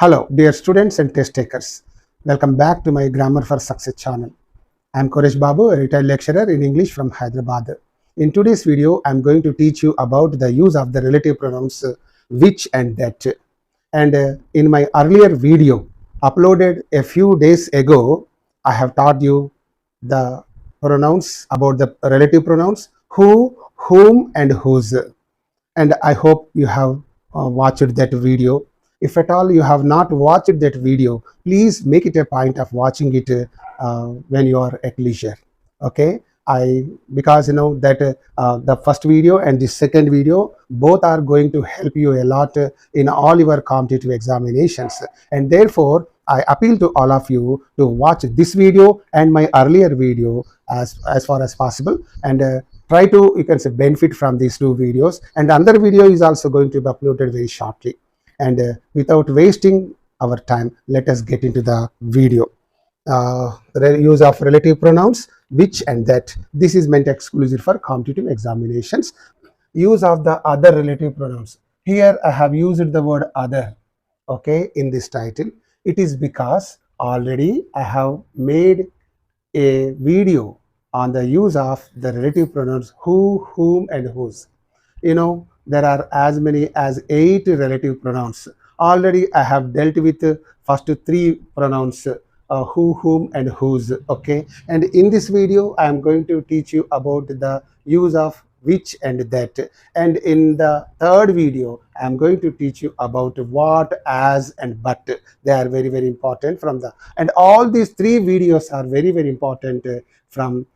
Hello, dear students and test takers. Welcome back to my Grammar for Success channel. I am Koresh Babu, a retired lecturer in English from Hyderabad. In today's video, I am going to teach you about the use of the relative pronouns which and that. And in my earlier video, uploaded a few days ago, I have taught you the pronouns about the relative pronouns who, whom, and whose. And I hope you have watched that video. If at all you have not watched that video, please make it a point of watching it when you are at leisure. Okay, because you know that the first video and the second video both are going to help you a lot in all your competitive examinations, and therefore I appeal to all of you to watch this video and my earlier video as far as possible, and try to, you can say, benefit from these two videos. And another video is also going to be uploaded very shortly. And without wasting our time, let us get into the video. The use of relative pronouns which and that. This is meant exclusive for competitive examinations. Use of the other relative pronouns. Here I have used the word other, okay, in this title. It is because already I have made a video on the use of the relative pronouns who, whom, and whose. You know, there are as many as 8 relative pronouns. Already I have dealt with the first 3 pronouns, who, whom, and whose. Okay, and in this video I am going to teach you about the use of which and that, and in the third video I am going to teach you about what, as, and but. They are very, very important from the, and all these 3 videos are very, very important from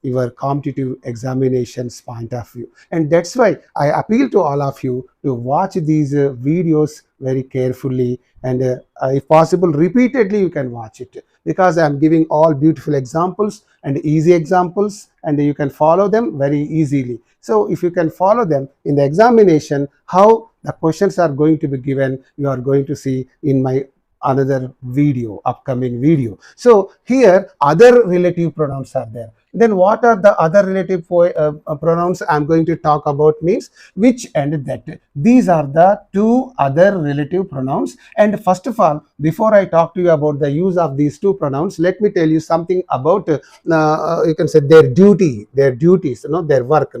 your competitive examinations point of view. And that's why I appeal to all of you to watch these videos very carefully, and if possible repeatedly you can watch it, because I am giving all beautiful examples and easy examples, and you can follow them very easily. So if you can follow them in the examination, how the questions are going to be given, you are going to see in my another video, upcoming video. So here other relative pronouns are there. Then what are the other relative pronouns I am going to talk about? Means which and that. These are the 2 other relative pronouns. And first of all, before I talk to you about the use of these 2 pronouns, let me tell you something about you can say their duties, their work.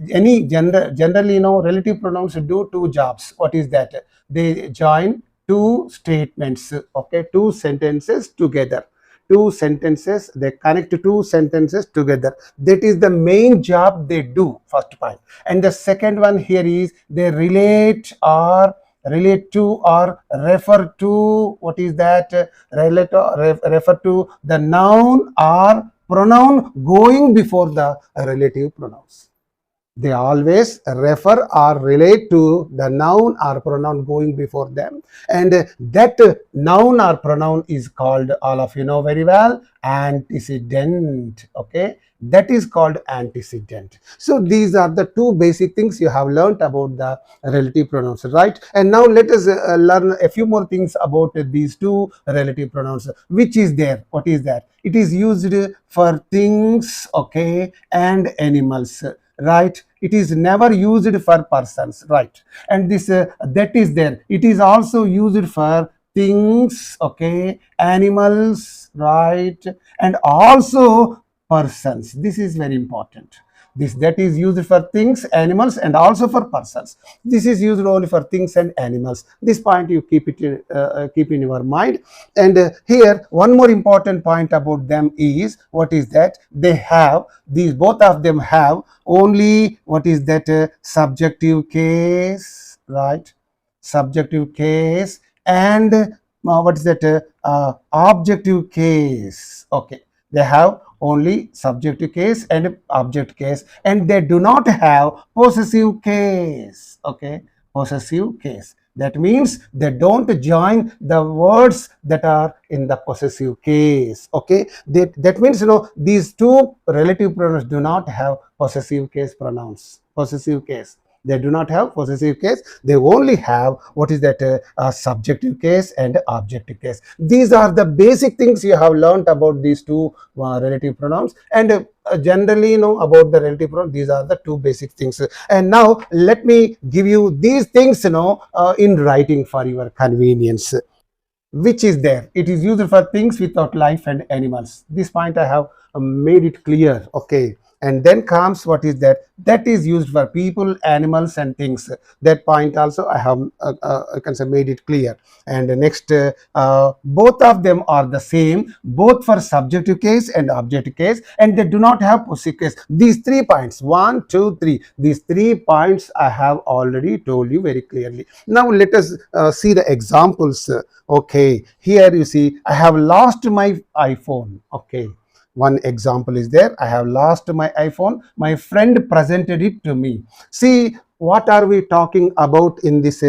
Any generally, relative pronouns do 2 jobs. What is that? They join 2 statements, okay, 2 sentences together. 2 sentences, they connect 2 sentences together. That is the main job they do, first point. And the second one here is they relate to or refer to, what is that? Refer to the noun or pronoun going before the relative pronouns. They always refer or relate to the noun or pronoun going before them, and that noun or pronoun is called, all of you know very well, antecedent. Okay, that is called antecedent. So these are the 2 basic things you have learnt about the relative pronouns, right? And now let us learn a few more things about these 2 relative pronouns. Which is there? What is that? It is used for things, okay, and animals, right? It is never used for persons, right? And this that is there. It is also used for things, okay, animals, right, and also persons. This is very important. That is used for things, animals, and also for persons. This is used only for things and animals. This point you keep in your mind. And here one more important point about them is, what is that? They have, these both of them have only, what is that? Subjective case, right? Subjective case, and what is that? Objective case. Okay, they have only subjective case and object case, and they do not have possessive case. Okay, possessive case. That means they don't join the words that are in the possessive case. Okay, that means, these 2 relative pronouns do not have possessive case pronouns. Possessive case. They do not have possessive case. They only have what is that subjective case and objective case. These are the basic things you have learned about these two relative pronouns, and generally about the relative pronoun. These are the two basic things. And now let me give you these things in writing for your convenience. Which is there, it is used for things without life and animals. This point I have made it clear. Okay, and then comes what is that is used for people, animals and things. That point also I have I can say made it clear. And next, both of them are the same, both for subjective case and objective case, and they do not have possessive case. These 3 points, 1, 2, 3, these 3 points I have already told you very clearly. Now let us see the examples. Okay, here you see I have lost my iPhone. Okay, one example is there. I have lost my iPhone. My friend presented it to me. See, what are we talking about in this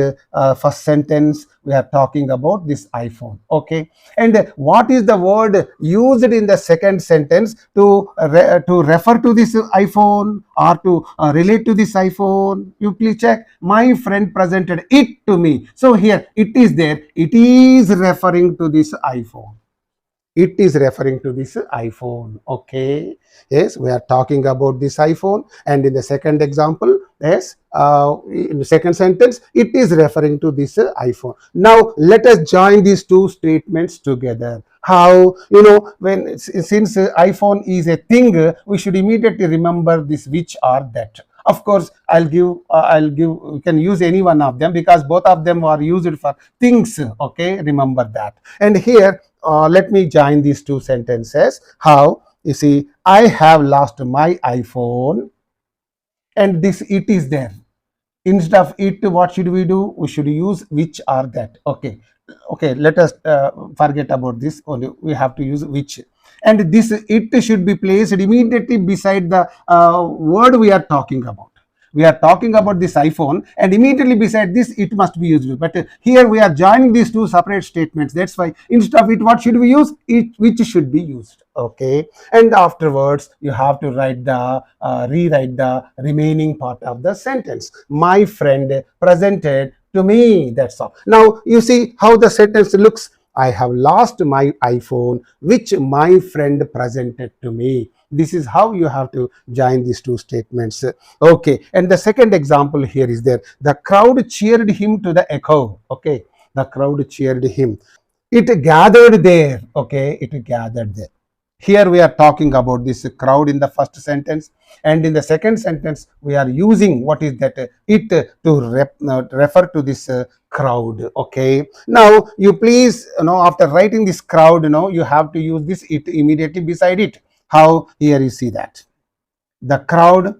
first sentence? We are talking about this iPhone. Okay, and what is the word used in the second sentence to refer to this iPhone or to relate to this iPhone? You please check. My friend presented it to me. So here it is there. It is referring to this iPhone. It is referring to this iPhone. Okay, yes, we are talking about this iPhone, and in the second example, yes, in the second sentence, it is referring to this iPhone. Now let us join these two statements together. How? When since iPhone is a thing, we should immediately remember this which or that. Of course, I'll give you can use any one of them because both of them are used for things. Okay, remember that. And here let me join these two sentences. How? You see, I have lost my iPhone, and this it is there. Instead of it, what should we do? We should use which or that. Okay, let us forget about this. Only we have to use which, and this it should be placed immediately beside the word we are talking about. We are talking about this iPhone, and immediately beside this it must be used. But here we are joining these two separate statements. That's why instead of it, what should we use? It, which should be used. Okay, and afterwards you have to rewrite the remaining part of the sentence. My friend presented to me. That's all. Now you see how the sentence looks. I have lost my iPhone, which my friend presented to me. This is how you have to join these two statements. Okay, and the second example here is there. The crowd cheered him to the echo. Okay, the crowd cheered him. It gathered there. Okay, it gathered there. Here we are talking about this crowd in the first sentence, and in the second sentence we are using what is that it to refer to this crowd. Okay, now you please after writing this crowd, you have to use this it immediately beside it. How? Here you see that the crowd,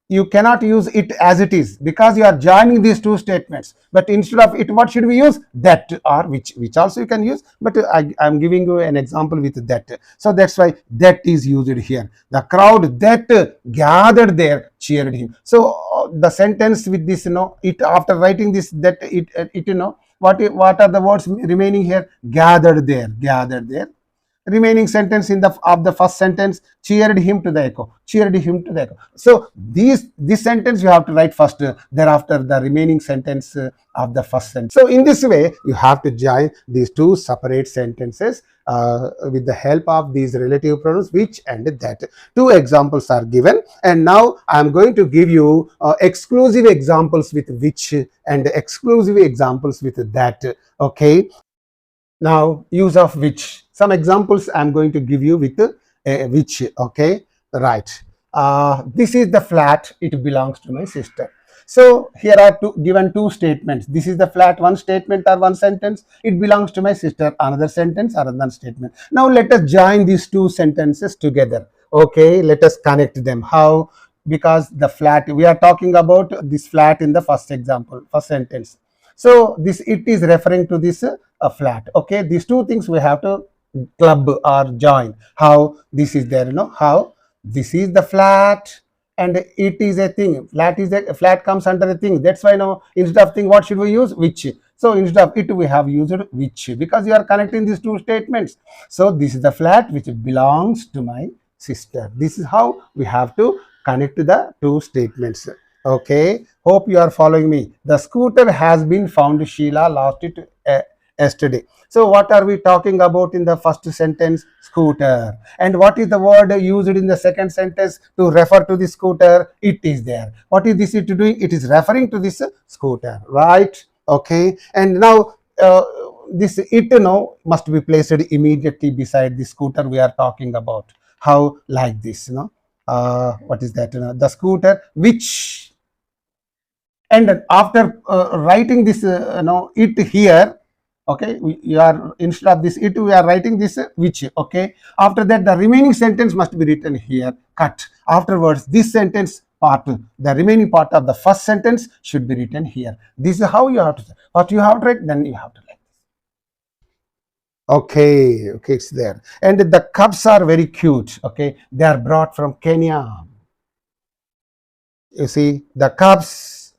you cannot use it as it is because you are joining these two statements. But instead of it, what should we use? That or which also you can use, but I'm giving you an example with that. So that's why that is used here. The crowd that gathered there cheered him. So the sentence with this, it after writing this that it what are the words remaining here? Gathered there. Remaining sentence of the first sentence, cheered him to the echo. So this sentence you have to write first, thereafter the remaining sentence of the first sentence. So in this way you have to join these two separate sentences with the help of these relative pronouns which and that. Two examples are given, and now I am going to give you exclusive examples with which and exclusive examples with that. Okay, now use of which. Some examples I am going to give you with which. Okay, right. This is the flat, it belongs to my sister. So here are given two statements. This is the flat, one statement or one sentence. It belongs to my sister, another sentence or another statement. Now let us join these two sentences together. Okay, let us connect them. How? Because the flat, we are talking about this flat in the first example, first sentence. So this it is referring to this flat. Okay, these two things we have to club or join. How? This is there, how this is the flat and it is a thing. Flat comes under a thing. That's why now instead of thing, what should we use? Which. So instead of it we have used which, because you are connecting these two statements. So this is the flat which belongs to my sister. This is how we have to connect the two statements. Okay, hope you are following me. The scooter has been found. Sheila lost it yesterday. So what are we talking about in the first sentence? Scooter. And what is the word used in the second sentence to refer to the scooter? It is there. What is this it doing? It is referring to this scooter, right? Okay. And now this it now must be placed immediately beside the scooter we are talking about. How? Like this, what is that? The scooter which, and after writing this it here, okay, we are, instead of this it, we are writing this which, okay. After that the remaining sentence must be written here, cut. Afterwards this sentence part, the remaining part of the first sentence should be written here. This is how you have to, what you have to write, then you have to write. Okay, okay, it's there. And the cups are very cute. Okay, they are brought from Kenya. You see the cups,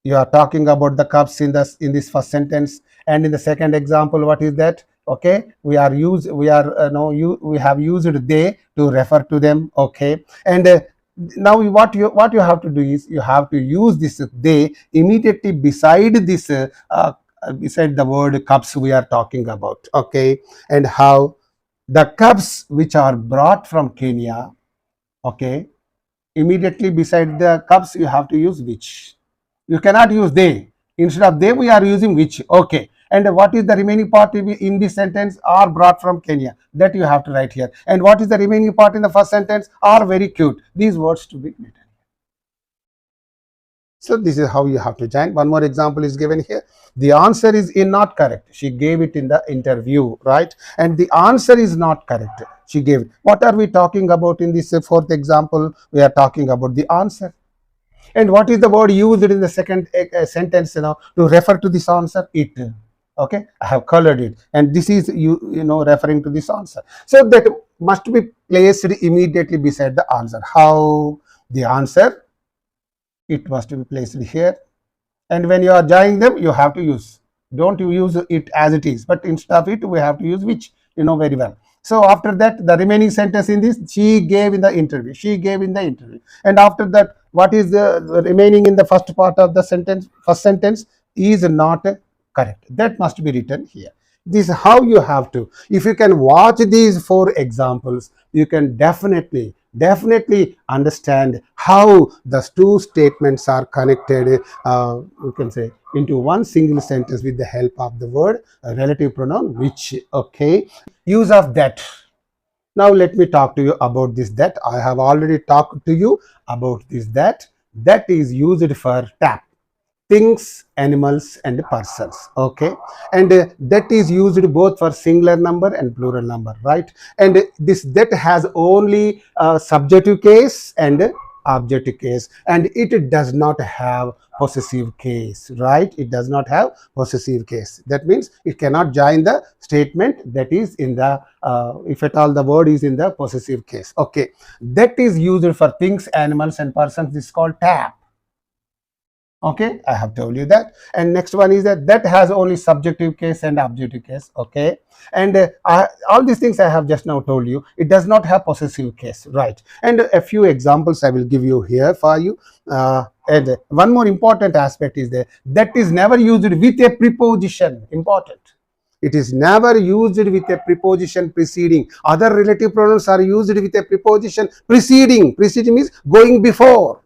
you are talking about the cups in this first sentence, and in the second example, what is that? Okay, we are we have used they to refer to them. Okay, and now what you have to do is you have to use this they immediately beside this beside the word cups we are talking about. Okay, and how? The cups which are brought from Kenya. Okay, immediately beside the cups you have to use which. You cannot use they. Instead of they we are using which. Okay, and what is the remaining part in this sentence? Are brought from Kenya, that you have to write here. And what is the remaining part in the first sentence? Are very cute. These words to be written. So this is how you have to join. One more example is given here. The answer is not correct. She gave it in the interview, right? And the answer is not correct. She gave it. What are we talking about in this fourth example? We are talking about the answer. And what is the word used in the second sentence, to refer to this answer? It. Okay, I have colored it, and this is referring to this answer. So that must be placed immediately beside the answer. How? The answer, it must be placed here, and when you are joining them you have to use, don't you use it as it is, but instead of it we have to use which, very well. So after that the remaining sentence in this, she gave in the interview, she gave in the interview. And after that, what is the remaining in the first part of the sentence? First sentence is not correct, that must be written here. This is how you have to. If you can watch these four examples, you can definitely understand how the two statements are connected, you can say, into one single sentence with the help of the word relative pronoun which. Okay, use of that. Now let me talk to you about this that. I have already talked to you about this that. That is used for tap, things, animals, and persons. Okay, and that is used both for singular number and plural number, right? And this that has only subjective case and objective case, and it does not have possessive case, right? It does not have possessive case. That means it cannot join the statement that is in the if at all the word is in the possessive case. Okay, that is used for things, animals, and persons. This is called tap. Okay, I have told you that. And next one is that has only subjective case and objective case. Okay, and all these things I have just now told you, it does not have possessive case, right? And a few examples I will give you here for you. And one more important aspect is that is never used with a preposition. Important. It is never used with a preposition preceding. Other relative pronouns are used with a preposition preceding. Preceding means going before.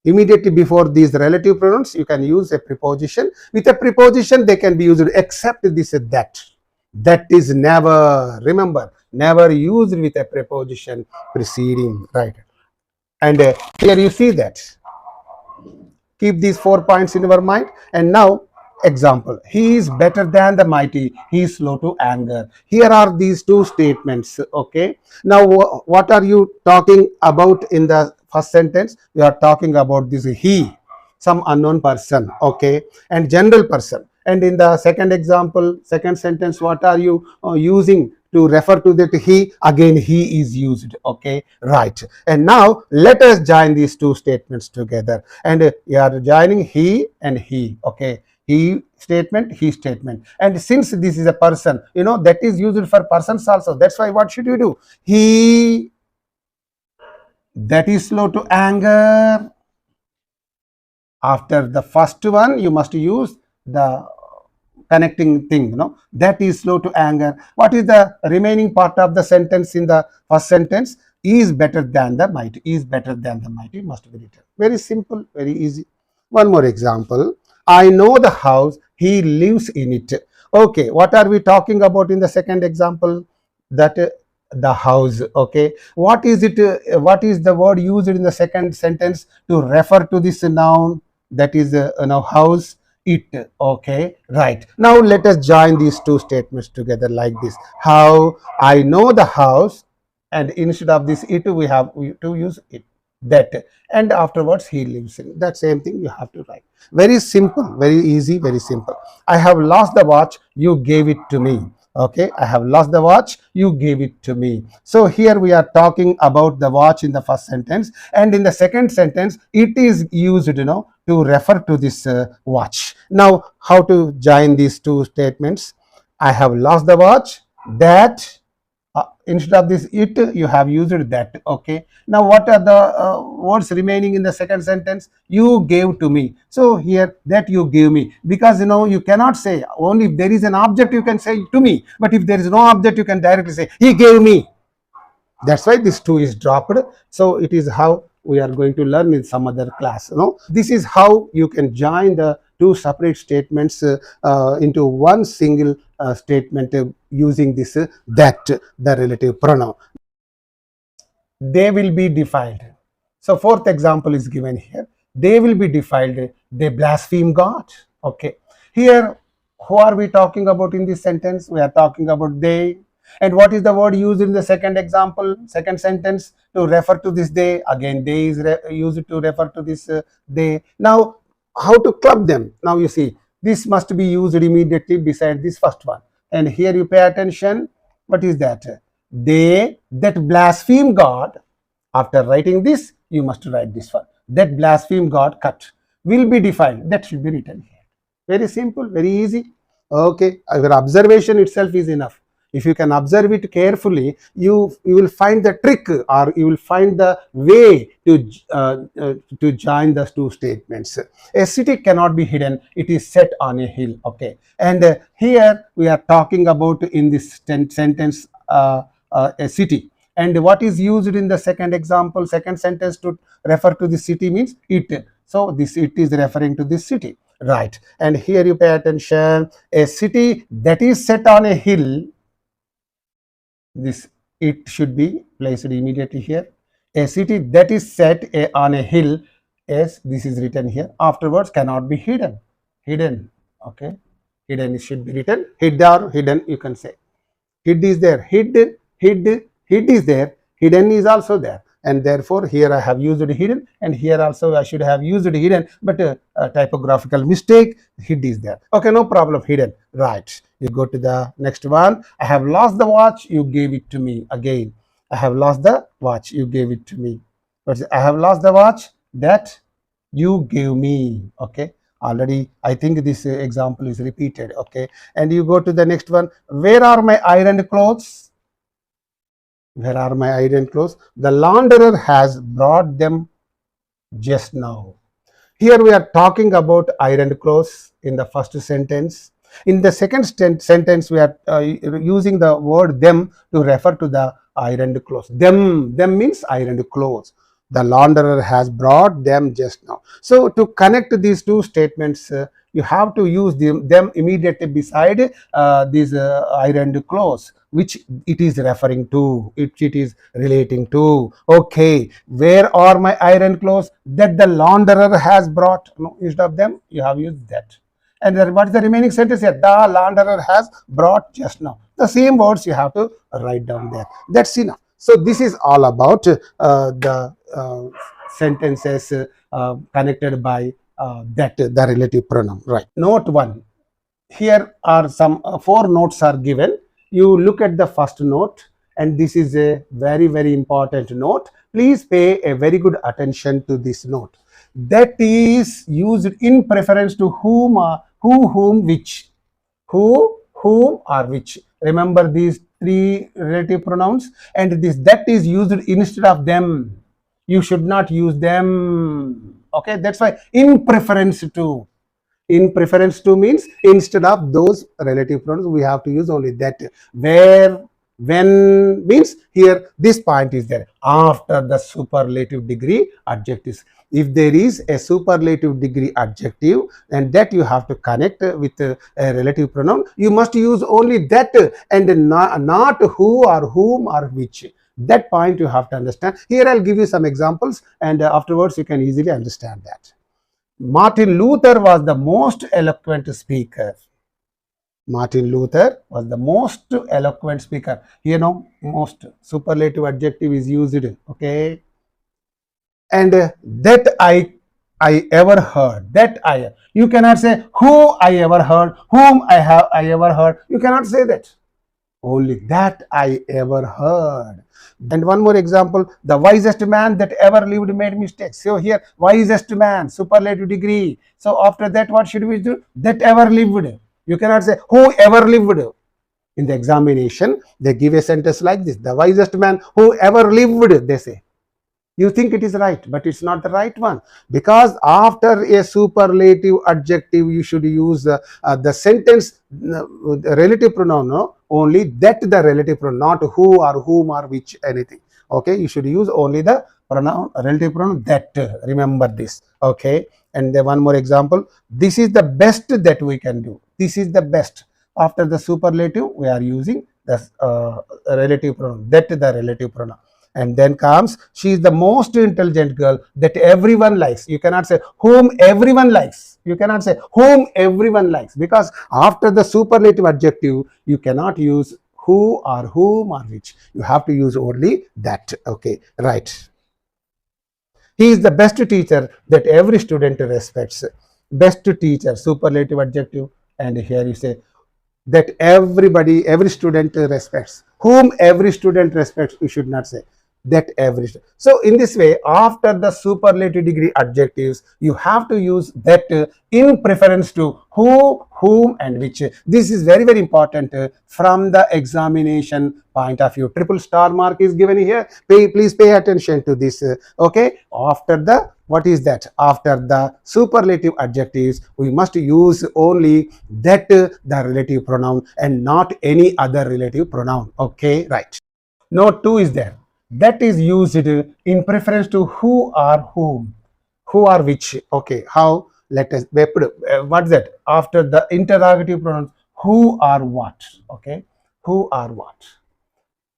Immediately before these relative pronouns, you can use a preposition. With a preposition, they can be used except this that. That is never, remember, never used with a preposition preceding, right? And here you see that. Keep these 4 points in your mind. And now, example, he is better than the mighty, he is slow to anger. Here are these two statements. Okay, now what are you talking about in the first sentence? We are talking about this he, some unknown person, okay, and general person. And in the second example, second sentence, what are you using to refer to that he? Again, he is used. Okay, right. And now let us join these two statements together, and you are joining he and he. Okay, he statement, he statement. And since this is a person, that is used for persons also. That's why what should you do? He that is slow to anger. After the first one, you must use the connecting thing, that is slow to anger. What is the remaining part of the sentence in the first sentence? Is better than the mighty. Is better than the mighty must be written. Very simple, very easy. One more example. I know the house, he lives in it. Okay, what are we talking about in the second example? That the house. Okay, what is it? What is the word used in the second sentence to refer to this noun? That is house, it. Okay, right. Now let us join these two statements together like this. How I know the house, and instead of this it, we have to use it, that, and afterwards he lives in. That same thing you have to write. Very simple, very easy, very simple. I have lost the watch, you gave it to me. Okay, I have lost the watch, you gave it to me. So here we are talking about the watch in the first sentence, and in the second sentence it is used to refer to this watch. Now how to join these two statements? I have lost the watch, that, instead of this it, you have used that. Okay, now what are the words remaining in the second sentence? You gave to me. So here, that you gave me, because you cannot say, only if there is an object you can say to me, but if there is no object you can directly say he gave me. That's why this two is dropped. So it is how we are going to learn in some other class. This is how you can join the two separate statements into one single statement using this that, the relative pronoun. They will be defiled. So fourth example is given here. They will be defiled. They blaspheme God. Okay. Here, who are we talking about in this sentence? We are talking about they. And what is the word used in the second example, second sentence, to refer to this they? Again, they is used to refer to this they. Now, how to club them? Now you see, this must be used immediately beside this first one. And here you pay attention. What is that? They that blaspheme God. After writing this, you must write this one. That blaspheme God, cut, will be defiled. That should be written here. Very simple, very easy. Okay, your observation itself is enough. If you can observe it carefully, you will find the trick, or you will find the way to join the two statements. A city cannot be hidden, it is set on a hill. Okay, and here we are talking about in this sentence a city. And what is used in the second example, second sentence, to refer to the city means it. So this it is referring to this city, right? And here you pay attention. A city that is set on a hill. This it should be placed immediately here. A city that is set on a hill, as this is written here. Afterwards cannot be hidden. Hidden. Okay. Hidden should be written. Hid or hidden, you can say. Hid is there. Hid is there. Hidden is also there. And therefore here I have used hidden, and here also I should have used hidden, but a typographical mistake, hid is there. Okay, no problem, hidden. Right. You go to the next one. I have lost the watch, you gave it to me. Again, I have lost the watch, you gave it to me. But I have lost the watch that you gave me. Okay, already I think this example is repeated. Okay, and you go to the next one. Where are my ironed clothes? Where are my iron clothes? The launderer has brought them just now. Here we are talking about ironed clothes in the first sentence. In the second sentence, we are using the word them to refer to the ironed clothes. Them means ironed clothes. The launderer has brought them just now. So to connect these two statements, you have to use them immediately beside these ironed clothes, which it is referring to, it is relating to. Okay, where are my iron clothes that the launderer has brought? No, instead of them, you have used that. And then what is the remaining sentence here? The launderer has brought just now. The same words you have to write down there. That's enough. So this is all about the sentences connected by that, the relative pronoun. Right. Note 1. Here are some 4 notes are given. You look at the first note, and this is a very, very important note. Please pay a very good attention to this note. That is used in preference to whom, whom, which. Who, whom, or which. Remember these 3 relative pronouns, and this that is used instead of them. You should not use them. Okay, that's why in preference to. In preference to means instead of those relative pronouns, we have to use only that. Where, when means here this point is there after the superlative degree adjectives. If there is a superlative degree adjective and that you have to connect with a relative pronoun, you must use only that and not who or whom or which. That point you have to understand. Here I'll give you some examples and afterwards you can easily understand that. Martin Luther was the most eloquent speaker. Martin Luther was the most eloquent speaker. You know, most superlative adjective is used. Okay, and that I ever heard. That I, you cannot say who I ever heard, whom I ever heard. You cannot say that. Only that I ever heard. And one more example, the wisest man that ever lived made mistakes. So here, wisest man, superlative degree. So after that, what should we do? That ever lived. You cannot say who ever lived. In the examination, they give a sentence like this: the wisest man who ever lived, they say. You think it is right, but it's not the right one, because after a superlative adjective you should use the sentence relative pronoun, no? Only that the relative pronoun, not who or whom or which anything. Okay, you should use only the pronoun, relative pronoun that. Remember this. Okay, and then one more example, this is the best that we can do. This is the best. After the superlative we are using the relative pronoun, that the relative pronoun. And then comes, she is the most intelligent girl that everyone likes. You cannot say whom everyone likes. You cannot say whom everyone likes, because after the superlative adjective you cannot use who or whom or which. You have to use only that. Okay, right. He is the best teacher that every student respects. Best teacher, superlative adjective, and here you say that everybody, every student respects. Whom every student respects, you should not say that every. So in this way, after the superlative degree adjectives, you have to use that in preference to who, whom and which. This is very, very important from the examination point of view. Triple star mark is given here. Please pay attention to this. Okay, after the, what is that? After the superlative adjectives, we must use only that the relative pronoun and not any other relative pronoun. Okay, right. Note 2 is there. That is used in preference to who or whom, who or which. Okay, how? Let us put what's that? After the interrogative pronouns, who or what. Okay, who or what.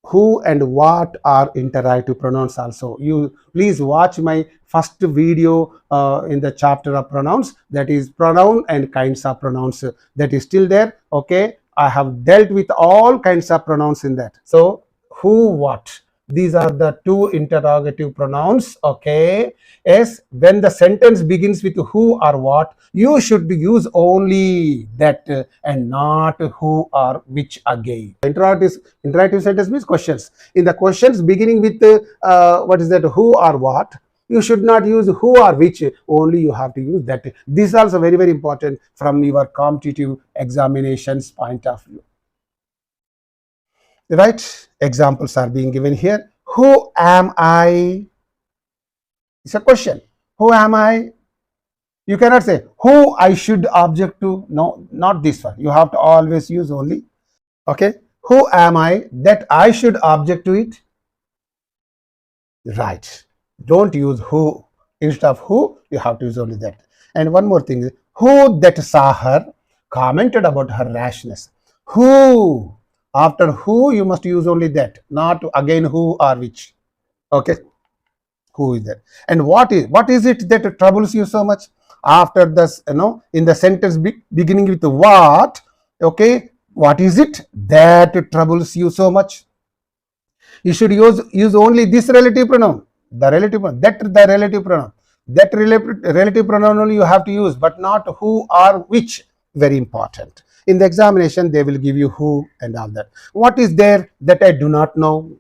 Who and what are interrogative pronouns also. You please watch my first video in the chapter of pronouns, that is pronoun and kinds of pronouns, that is still there. Okay, I have dealt with all kinds of pronouns in that. So who, what, these are the two interrogative pronouns. Okay, yes, when the sentence begins with who or what, you should use only that and not who or which again. Interrogative sentence means questions. In the questions beginning with what is that, who or what, you should not use who or which, only you have to use that. This is also very, very important from your competitive examinations point of view. Right, examples are being given here. Who am I? It's a question. Who am I? You cannot say who I should object to. No, not this one. You have to always use only. Okay, who am I that I should object to it? Right. Don't use who. Instead of who, you have to use only that. And one more thing, who that saw her commented about her rashness. Who, after who you must use only that, not again who or which. Okay, who is that? And what is it that troubles you so much? After this, in the sentence beginning with what, okay, what is it that troubles you so much? You should use only this relative pronoun, the relative pronoun, that the relative pronoun. That relative pronoun only you have to use, but not who or which. Very important. In the examination, they will give you who and all that. What is there that I do not know?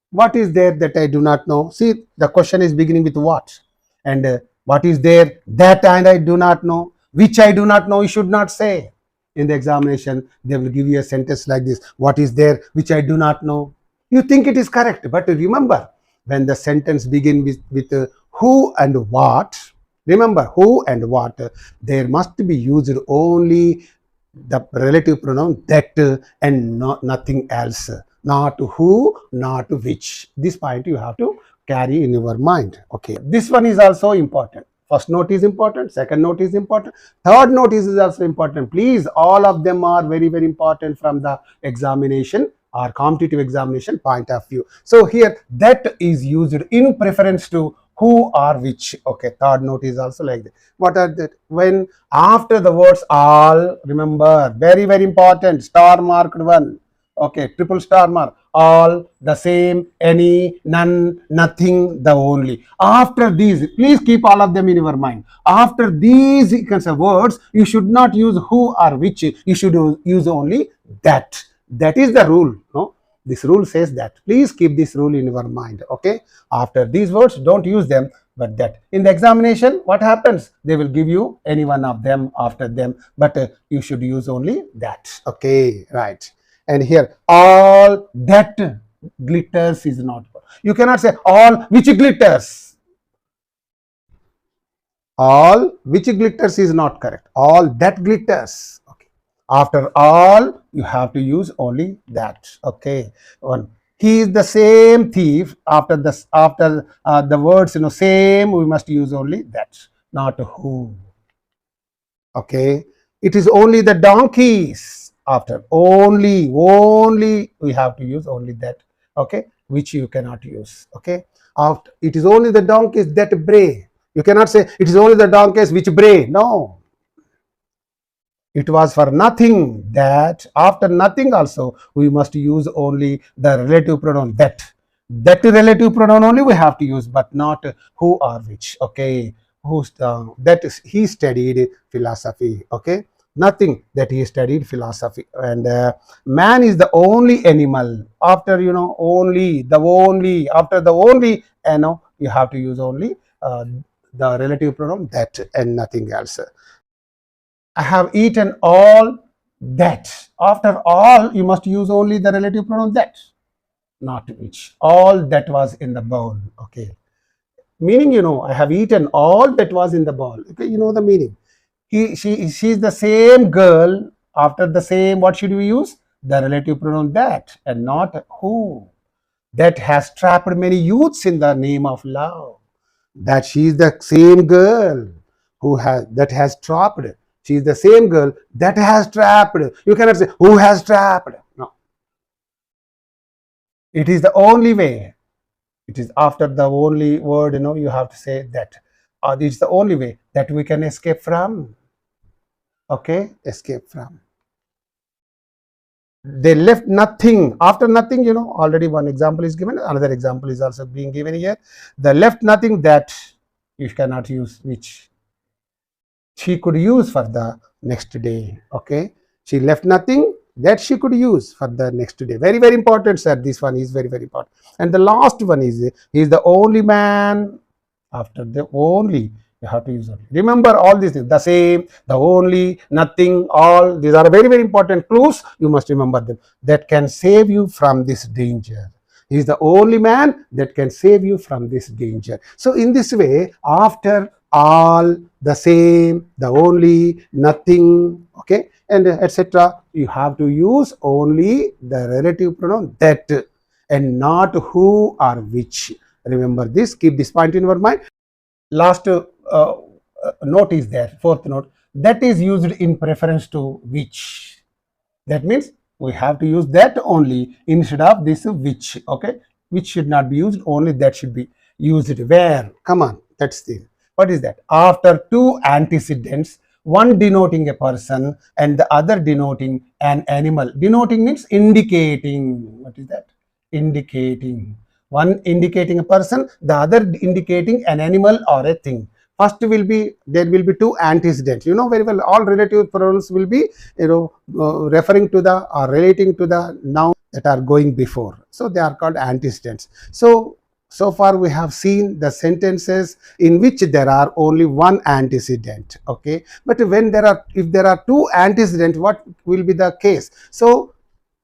What is there that I do not know? See, the question is beginning with what. And what is there that and I do not know? Which I do not know, you should not say. In the examination, they will give you a sentence like this. What is there which I do not know? You think it is correct, but remember, when the sentence begins with who and what, Remember, who and what, there must be used only the relative pronoun that and nothing else. Not who, not which. This point you have to carry in your mind. Okay, this one is also important. First note is important, second note is important, third note is also important. Please, all of them are very, very important from the examination or competitive examination point of view. So here, that is used in preference to who or which. Okay, third note is also like that. What are that? When after the words all, remember, very, very important, star marked one. Okay, triple star mark, all, the same, any, none, nothing, the only. After these, please keep all of them in your mind. After these kinds of words, you should not use who or which, you should use only that. That is the rule. No, this rule says that. Please keep this rule in your mind. Okay, after these words, don't use them, but that. In the examination, what happens? They will give you any one of them after them, but you should use only that. Okay, right. And here, all that glitters is not. You cannot say all which glitters. All which glitters is not correct. All that glitters. Okay. After all, you have to use only that. Okay. One. He is the same thief. After the words, same, we must use only that, not who. Okay. It is only the donkeys. After only we have to use only that. Okay, which you cannot use. Okay, after it is only the donkeys that bray. You cannot say it is only the donkeys which bray. No, it was for nothing that. After nothing also we must use only the relative pronoun that. That relative pronoun only we have to use, but not who or which. Okay, that is, he studied philosophy. Okay, nothing, that he studied philosophy. And man is the only animal. After only, after the only, you have to use only the relative pronoun that and nothing else. I have eaten all that. After all, you must use only the relative pronoun that, not which. All that was in the bowl. Okay, meaning, I have eaten all that was in the bowl. Okay, you know the meaning. She's the same girl. After the same, what should we use? The relative pronoun that and not who. That has trapped many youths in the name of love. That she is the same girl that has trapped. She is the same girl that has trapped. You cannot say who has trapped. No. It is the only way. It is after the only word, you have to say that. It's the only way that we can escape from. Okay, escape from. They left nothing. After nothing, already one example is given. Another example is also being given here. They left nothing that you cannot use, which she could use for the next day. Okay, she left nothing that she could use for the next day. Very, very important, sir. This one is very, very important. And the last one is, he is the only man. After the only, you have to use only. Remember all these things, the same, the only, nothing, all. These are very, very important clues. You must remember them. That can save you from this danger. He is the only man that can save you from this danger. So in this way, after all, the same, the only, nothing, okay, and etc., you have to use only the relative pronoun that and not who or which. Remember this, keep this point in your mind. Last note is there, fourth note, that is used in preference to which. That means we have to use that only instead of this which. Okay, which should not be used, only that should be used. Where? Come on, that's the, what is that? After two antecedents, one denoting a person and the other denoting an animal. Denoting means indicating. What is that? Indicating. One indicating a person, the other indicating an animal or a thing. First there will be two antecedents. You know very well, all relative pronouns will be referring to the or relating to the noun that are going before. So they are called antecedents. So far we have seen the sentences in which there are only one antecedent. Okay, but if there are two antecedents, what will be the case? So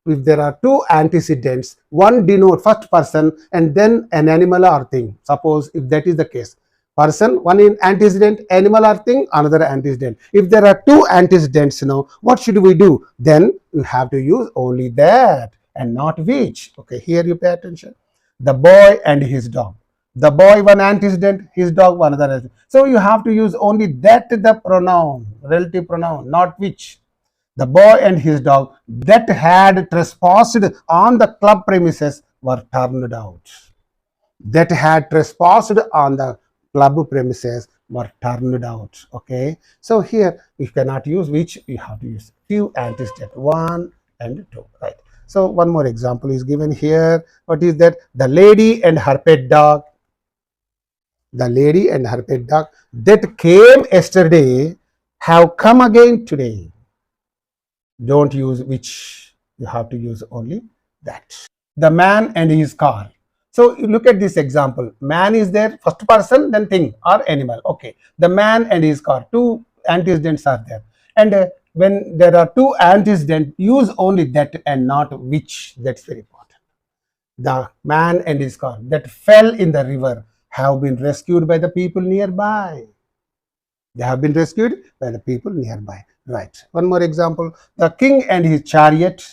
if there are two antecedents, one denote first person and then an animal or thing. Suppose if that is the case, person, one in antecedent, animal or thing, another antecedent. If there are two antecedents, what should we do? Then you have to use only that and not which. Okay, here you pay attention. The boy and his dog. The boy one antecedent, his dog one other antecedent. So you have to use only that, the pronoun, relative pronoun, not which. The boy and his dog that had trespassed on the club premises were turned out. That had trespassed on the club premises were turned out. Okay, so here you cannot use which, you have to use few antecedents, 1 and 2, right? So one more example is given here. What is that? The lady and her pet dog. The lady and her pet dog that came yesterday have come again today. Don't use which, you have to use only that. The man and his car. So you look at this example. Man is there, first person, then thing or animal. Okay. The man and his car, two antecedents are there. And when there are two antecedents, use only that and not which. That's very important. The man and his car that fell in the river have been rescued by the people nearby. They have been rescued by the people nearby. Right. One more example. The king and his chariot.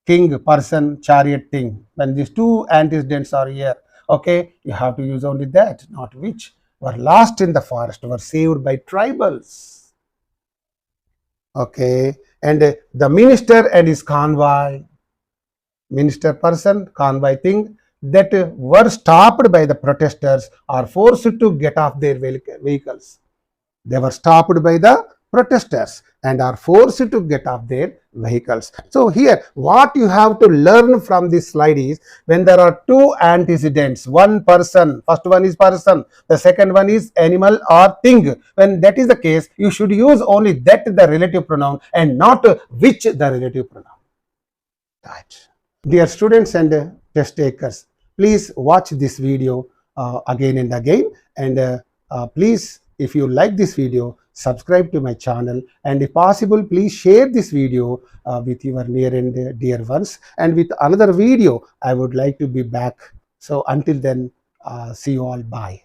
King, person, chariot, thing. When these two antecedents are here, okay, you have to use only that, not which. Were lost in the forest, were saved by tribals. Okay. And the minister and his convoy. Minister, person, convoy, thing, that were stopped by the protesters or forced to get off their vehicles. They were stopped by the protesters and are forced to get off their vehicles. So here what you have to learn from this slide is, when there are two antecedents, one person, first one is person, the second one is animal or thing. When that is the case, you should use only that, the relative pronoun, and not which, the relative pronoun. Right. Dear students and test takers, please watch this video again and again, and please, if you like this video, subscribe to my channel, and if possible, please share this video with your near and dear ones. And with another video, I would like to be back. So until then, see you all. Bye.